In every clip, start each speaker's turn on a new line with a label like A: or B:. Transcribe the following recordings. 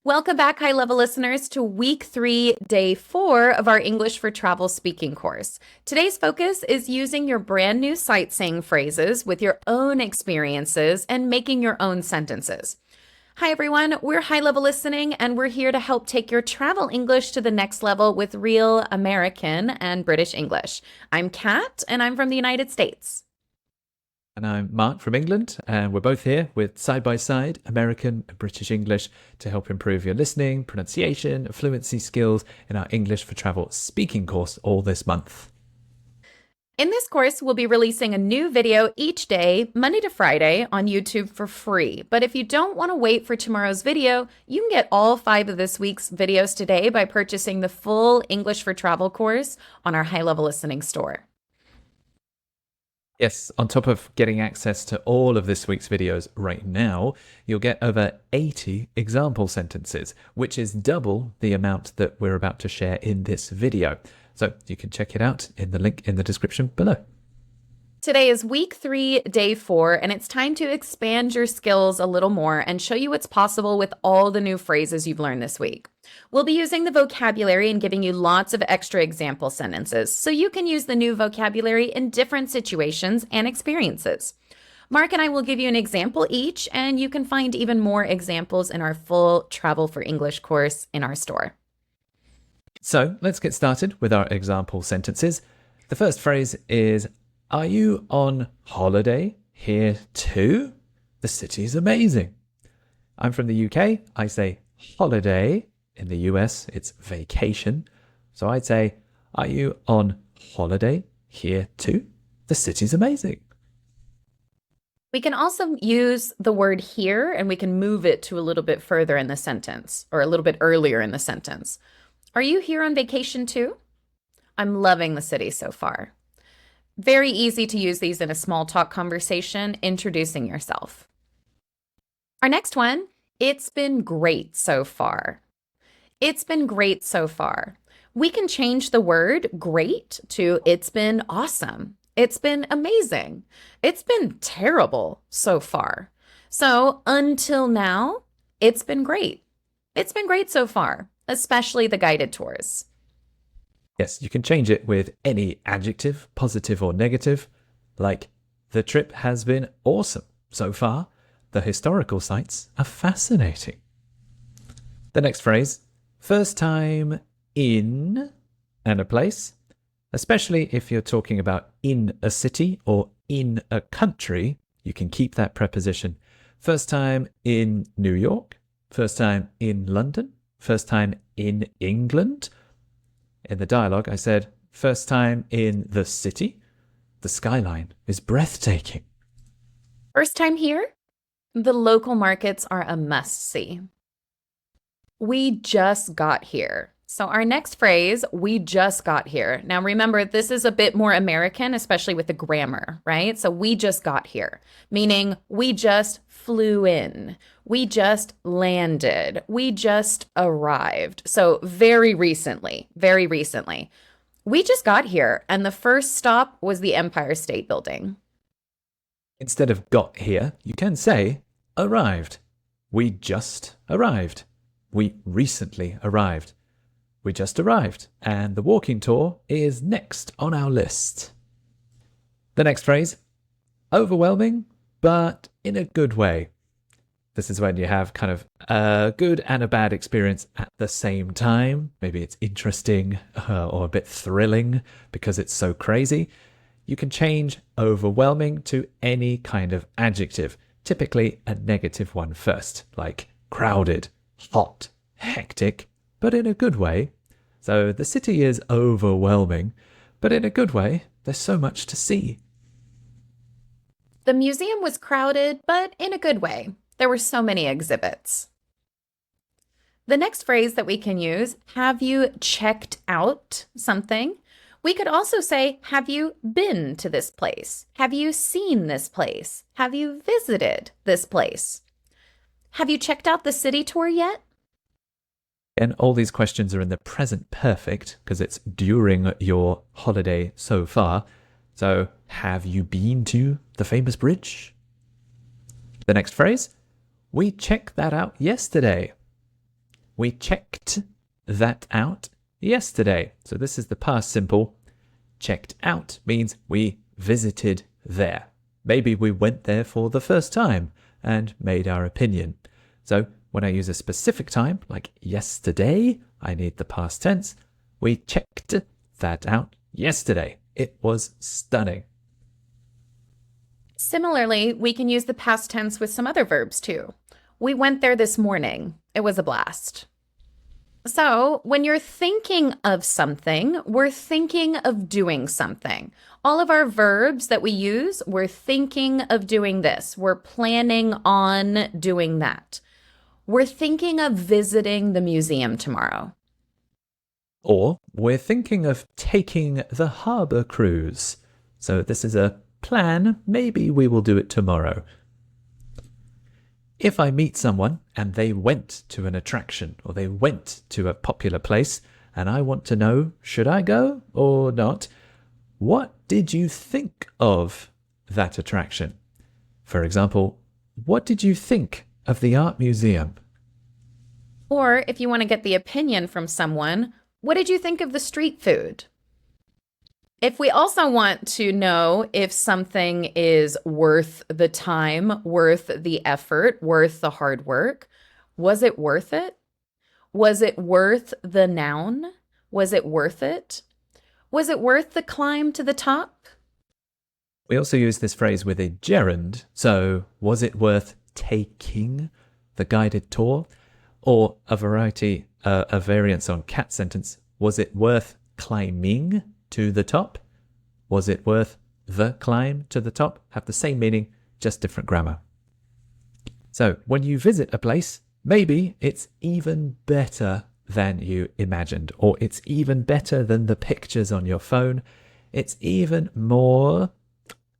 A: Welcome back, high level listeners, to week 3, day 4 of our English for Travel speaking course. Today's focus is using your brand new sightseeing phrases with your own experiences and making your own sentences. Hi, everyone. We're high level listening, and we're here to help take your travel English to the next level with real American and British English. I'm Kat, and I'm from the United States.
B: And I'm Mark from England, and we're both here with side-by-side American and British English to help improve your listening, pronunciation, and fluency skills in our English for Travel speaking course all this month.
A: In this course, we'll be releasing a new video each day, Monday to Friday, on YouTube for free. But if you don't want to wait for tomorrow's video, you can get all 5 of this week's videos today by purchasing the full English for Travel course on our High Level Listening store.
B: Yes, on top of getting access to all of this week's videos right now, you'll get over 80 example sentences, which is double the amount that we're about to share in this video. So you can check it out in the link in the description below.
A: Today is week 3, day 4, and it's time to expand your skills a little more and show you what's possible with all the new phrases you've learned this week. We'll be using the vocabulary and giving you lots of extra example sentences, so you can use the new vocabulary in different situations and experiences. Mark and I will give you an example each, and you can find even more examples in our full Travel for English course in our store.
B: So let's get started with our example sentences. The first phrase is, "Are you on holiday here too? The city's amazing." I'm from the UK. I say holiday. In the US, it's vacation. So I'd say, "Are you on holiday here too? The city's amazing."
A: We can also use the word here, and we can move it to a little bit further in the sentence, or a little bit earlier in the sentence. Are you here on vacation too? I'm loving the city so far. Very easy to use these in a small talk conversation, introducing yourself. Our next one, it's been great so far. It's been great so far. We can change the word great to it's been awesome. It's been amazing. It's been terrible so far. So until now, it's been great. It's been great so far, especially the guided tours.
B: Yes, you can change it with any adjective, positive or negative, like the trip has been awesome so far. The historical sites are fascinating. The next phrase, first time in and a place, especially if you're talking about in a city or in a country, you can keep that preposition. First time in New York, first time in London, first time in England. In the dialogue, I said, first time in the city. The skyline is breathtaking.
A: First time here? The local markets are a must-see. We just got here. So our next phrase, we just got here. Now remember, this is a bit more American, especially with the grammar, right? So we just got here, meaning we just flew in. We just landed. We just arrived. So very recently. We just got here, and the first stop was the Empire State Building.
B: Instead of got here, you can say arrived. We just arrived. We recently arrived. We just arrived, and the walking tour is next on our list. The next phrase, overwhelming, but in a good way. This is when you have kind of a good and a bad experience at the same time. Maybe it's interesting or a bit thrilling because it's so crazy. You can change overwhelming to any kind of adjective, typically a negative one first, like crowded, hot, hectic, but in a good way. So the city is overwhelming, but in a good way. There's so much to see.
A: The museum was crowded, but in a good way. There were so many exhibits. The next phrase that we can use, have you checked out something? We could also say, have you been to this place? Have you seen this place? Have you visited this place? Have you checked out the city tour yet?
B: And all these questions are in the present perfect because it's during your holiday so far. So, have you been to the famous bridge? The next phrase, we checked that out yesterday. We checked that out yesterday. So this is the past simple. Checked out means we visited there. Maybe we went there for the first time and made our opinion. So when I use a specific time, like yesterday, I need the past tense. We checked that out yesterday. It was stunning.
A: Similarly, we can use the past tense with some other verbs too. We went there this morning. It was a blast. So, when you're thinking of something, we're thinking of doing something. All of our verbs that we use, we're thinking of doing this. We're planning on doing that. We're thinking of visiting the museum tomorrow.
B: Or we're thinking of taking the harbour cruise. So this is a plan. Maybe we will do it tomorrow. If I meet someone and they went to an attraction or they went to a popular place and I want to know, should I go or not? What did you think of that attraction? For example, what did you think of the art museum?
A: Or if you want to get the opinion from someone, what did you think of the street food? If we also want to know if something is worth the time, worth the effort, worth the hard work, was it worth it? Was it worth the noun? Was it worth it? Was it worth the climb to the top?
B: We also use this phrase with a gerund. So, was it worth taking the guided tour? Or a variance on cat sentence, was it worth climbing to the top? Was it worth the climb to the top? Have the same meaning, just different grammar. So when you visit a place, maybe it's even better than you imagined, or it's even better than the pictures on your phone. It's even more,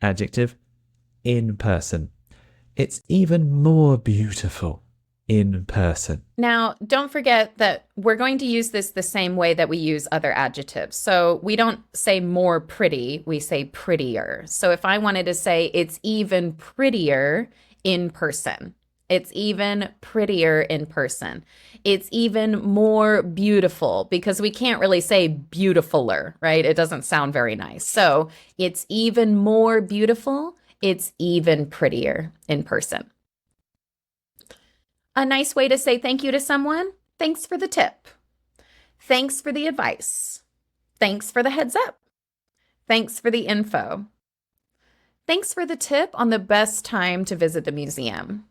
B: adjective, in person. It's even more beautiful in person.
A: Now, don't forget that we're going to use this the same way that we use other adjectives. So we don't say more pretty, we say prettier. So if I wanted to say it's even prettier in person, it's even prettier in person. It's even more beautiful, because we can't really say beautifuler, right? It doesn't sound very nice. So it's even more beautiful. It's even prettier in person. A nice way to say thank you to someone: thanks for the tip. Thanks for the advice. Thanks for the heads up. Thanks for the info. Thanks for the tip on the best time to visit the museum.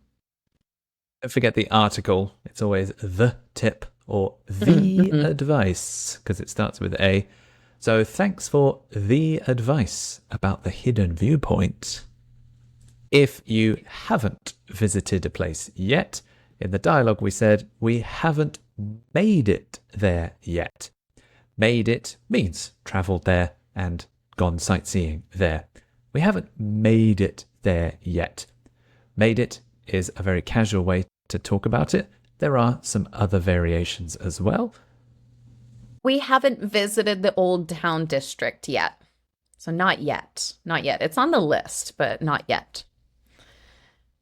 B: Don't forget the article. It's always the tip or the advice, because it starts with A. So thanks for the advice about the hidden viewpoint. If you haven't visited a place yet, in the dialogue we said we haven't made it there yet. Made it means travelled there and gone sightseeing there. We haven't made it there yet. Made it is a very casual way to talk about it. There are some other variations as well.
A: We haven't visited the Old Town District yet. So not yet. Not yet. It's on the list, but not yet.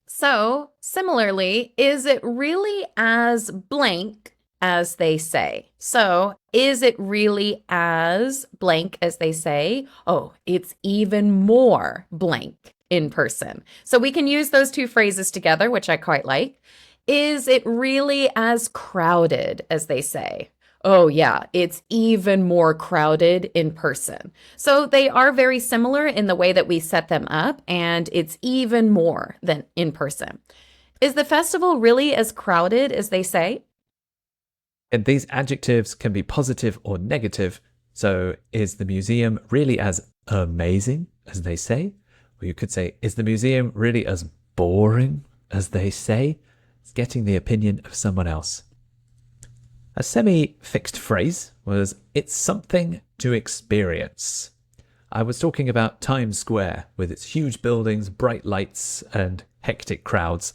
A: So, similarly, is it really as blank as they say? So, is it really as blank as they say? Oh, it's even more blank in person. So we can use those two phrases together, which I quite like. Is it really as crowded as they say? Oh, yeah, it's even more crowded in person. So they are very similar in the way that we set them up, and it's even more than in person. Is the festival really as crowded as they say?
B: And these adjectives can be positive or negative. So is the museum really as amazing as they say? Or you could say, is the museum really as boring as they say? It's getting the opinion of someone else. A semi-fixed phrase was, it's something to experience. I was talking about Times Square with its huge buildings, bright lights, and hectic crowds.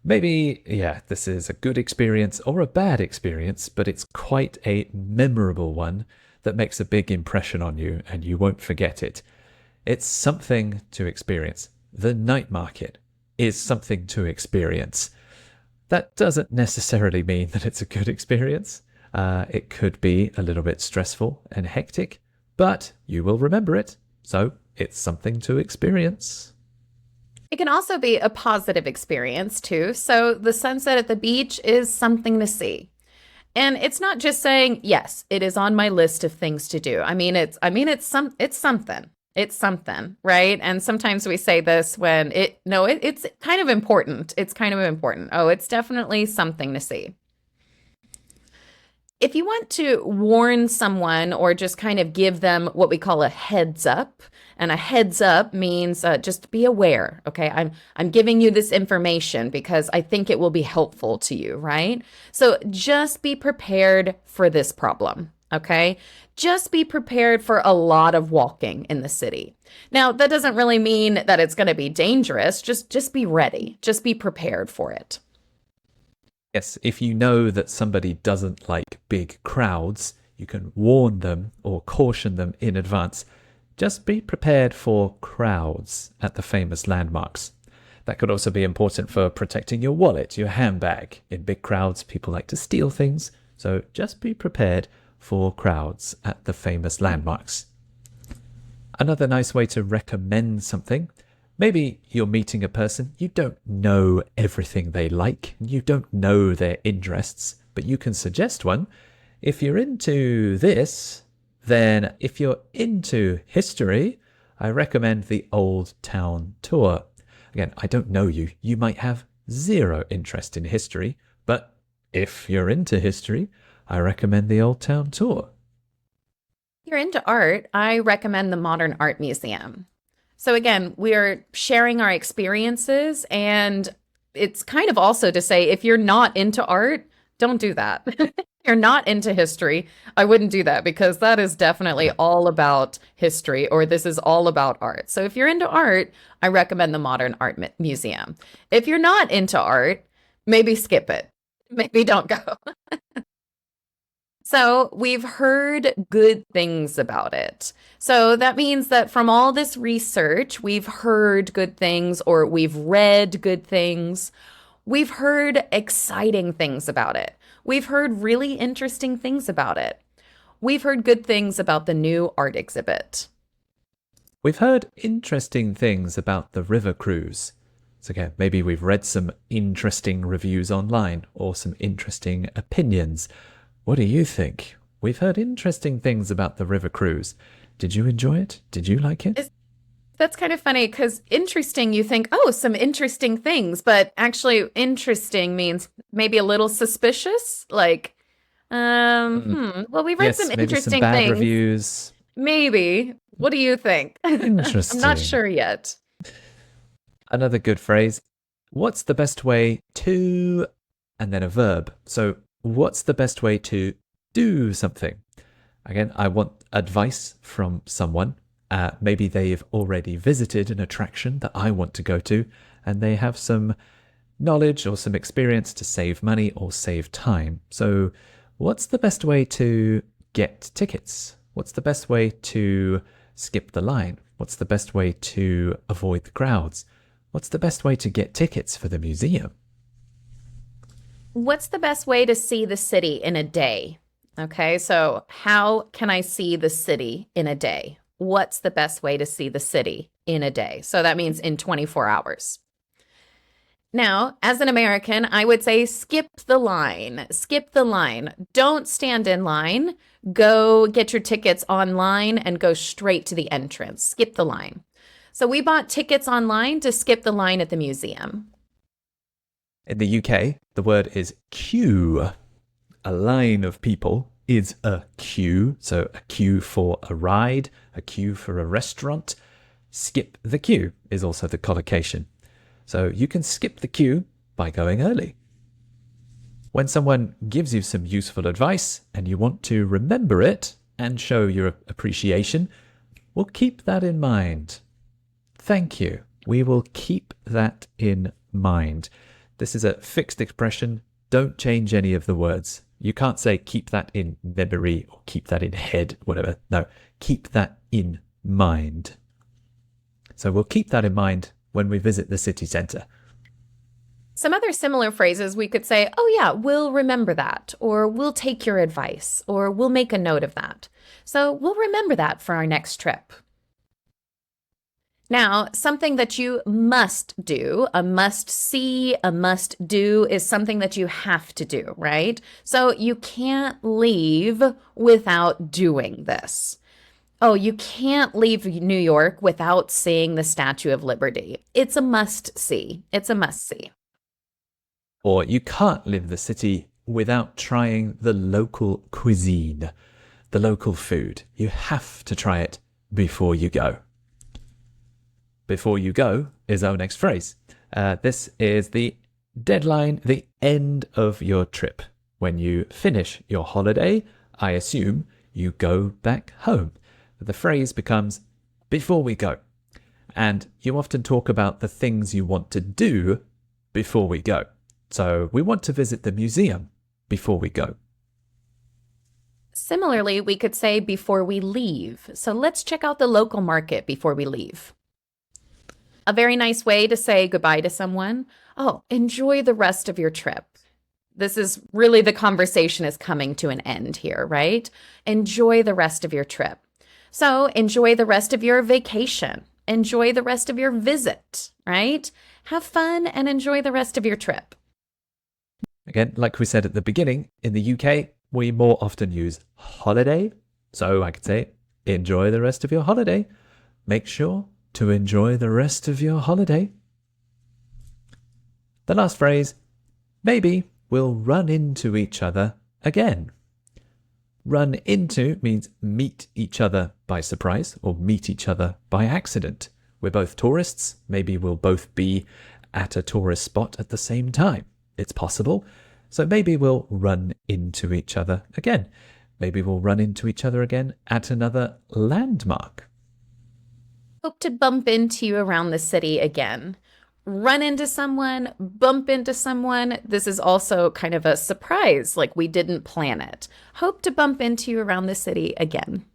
B: Maybe, yeah, this is a good experience or a bad experience, but it's quite a memorable one that makes a big impression on you and you won't forget it. It's something to experience. The night market is something to experience. That doesn't necessarily mean that it's a good experience. It could be a little bit stressful and hectic, but you will remember it. So it's something to experience.
A: It can also be a positive experience too. So the sunset at the beach is something to see. And it's not just saying, yes, it is on my list of things to do. It's something. It's something, right? And sometimes we say this when it's kind of important. It's kind of important. Oh, it's definitely something to see. If you want to warn someone or just kind of give them what we call a heads up, and a heads up means just be aware. Okay, I'm giving you this information because I think it will be helpful to you, right? So just be prepared for this problem. Okay, just be prepared for a lot of walking in the city. Now, that doesn't really mean that it's going to be dangerous. Just be ready. Just be prepared for it.
B: Yes, if you know that somebody doesn't like big crowds, you can warn them or caution them in advance. Just be prepared for crowds at the famous landmarks. That could also be important for protecting your wallet, your handbag. In big crowds, people like to steal things, so just be prepared for crowds at the famous landmarks. Another nice way to recommend something. Maybe you're meeting a person, you don't know everything they like, you don't know their interests, but you can suggest one. If you're into this, then if you're into history, I recommend the Old Town Tour. Again, I don't know you. You might have zero interest in history, but if you're into history, I recommend the Old Town Tour.
A: If you're into art, I recommend the Modern Art Museum. So again, we are sharing our experiences, and it's kind of also to say if you're not into art, don't do that. If you're not into history, I wouldn't do that because that is definitely all about history, or this is all about art. So if you're into art, I recommend the Modern Art Museum. If you're not into art, maybe skip it. Maybe don't go. So we've heard good things about it. So that means that from all this research, we've heard good things or we've read good things. We've heard exciting things about it. We've heard really interesting things about it. We've heard good things about the new art exhibit.
B: We've heard interesting things about the river cruise. So again, maybe we've read some interesting reviews online or some interesting opinions. What do you think? We've heard interesting things about the river cruise. Did you enjoy it? Did you like it?
A: That's kind of funny because interesting, you think, oh, some interesting things, but actually interesting means maybe a little suspicious. Like, well, we read some
B: Yes, maybe some
A: interesting
B: bad
A: things.
B: reviews.
A: Maybe. What do you think? I'm not
B: Interesting.
A: sure yet.
B: Another good phrase. What's the best way to, and then a verb. So what's the best way to do something? Again, I want advice from someone. Maybe they've already visited an attraction that I want to go to, and they have some knowledge or some experience to save money or save time. So what's the best way to get tickets? What's the best way to skip the line? What's the best way to avoid the crowds? What's the best way to get tickets for the museum?
A: What's the best way to see the city in a day? Okay, so how can I see the city in a day? What's the best way to see the city in a day? So that means in 24 hours. Now, as an American, I would say skip the line. Skip the line. Don't stand in line. Go get your tickets online and go straight to the entrance. Skip the line. So we bought tickets online to skip the line at the museum.
B: In the UK, the word is queue. A line of people is a queue. So a queue for a ride, a queue for a restaurant. Skip the queue is also the collocation. So you can skip the queue by going early. When someone gives you some useful advice and you want to remember it and show your appreciation, we'll keep that in mind. Thank you. We will keep that in mind. This is a fixed expression. Don't change any of the words. You can't say keep that in memory or keep that in head, whatever. No, keep that in mind. So we'll keep that in mind when we visit the city centre.
A: Some other similar phrases we could say, oh, yeah, we'll remember that, or we'll take your advice, or we'll make a note of that. So we'll remember that for our next trip. Now, something that you must do, a must see, a must do, is something that you have to do, right? So you can't leave without doing this. Oh, you can't leave New York without seeing the Statue of Liberty. It's a must see. It's a must see.
B: Or you can't leave the city without trying the local cuisine, the local food. You have to try it before you go. Before you go is our next phrase. This is the deadline, the end of your trip. When you finish your holiday, I assume you go back home. The phrase becomes before we go. And you often talk about the things you want to do before we go. So we want to visit the museum before we go.
A: Similarly, we could say before we leave. So let's check out the local market before we leave. A very nice way to say goodbye to someone. Oh, enjoy the rest of your trip. This is really the conversation is coming to an end here, right? Enjoy the rest of your trip. So enjoy the rest of your vacation. Enjoy the rest of your visit, right? Have fun and enjoy the rest of your trip.
B: Again, like we said at the beginning, in the UK, we more often use holiday. So I could say, enjoy the rest of your holiday. Make sure to enjoy the rest of your holiday. The last phrase, maybe we'll run into each other again. Run into means meet each other by surprise or meet each other by accident. We're both tourists. Maybe we'll both be at a tourist spot at the same time. It's possible. So maybe we'll run into each other again. Maybe we'll run into each other again at another landmark.
A: Hope to bump into you around the city again. Run into someone, bump into someone. This is also kind of a surprise, like we didn't plan it. Hope to bump into you around the city again.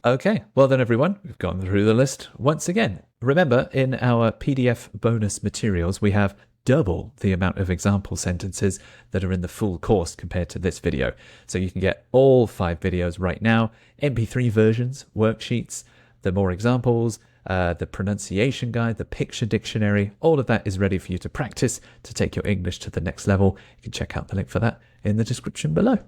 B: Okay, well then everyone, we've gone through the list once again. Remember, in our PDF bonus materials, we have double the amount of example sentences that are in the full course compared to this video. So you can get all 5 videos right now, MP3 versions, worksheets, the more examples, the pronunciation guide, the picture dictionary, all of that is ready for you to practice to take your English to the next level. You can check out the link for that in the description below.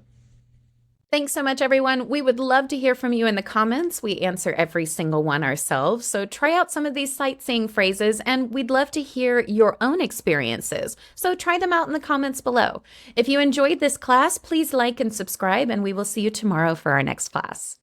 A: Thanks so much, everyone. We would love to hear from you in the comments. We answer every single one ourselves. So try out some of these sightseeing phrases, and we'd love to hear your own experiences. So try them out in the comments below. If you enjoyed this class, please like and subscribe, and we will see you tomorrow for our next class.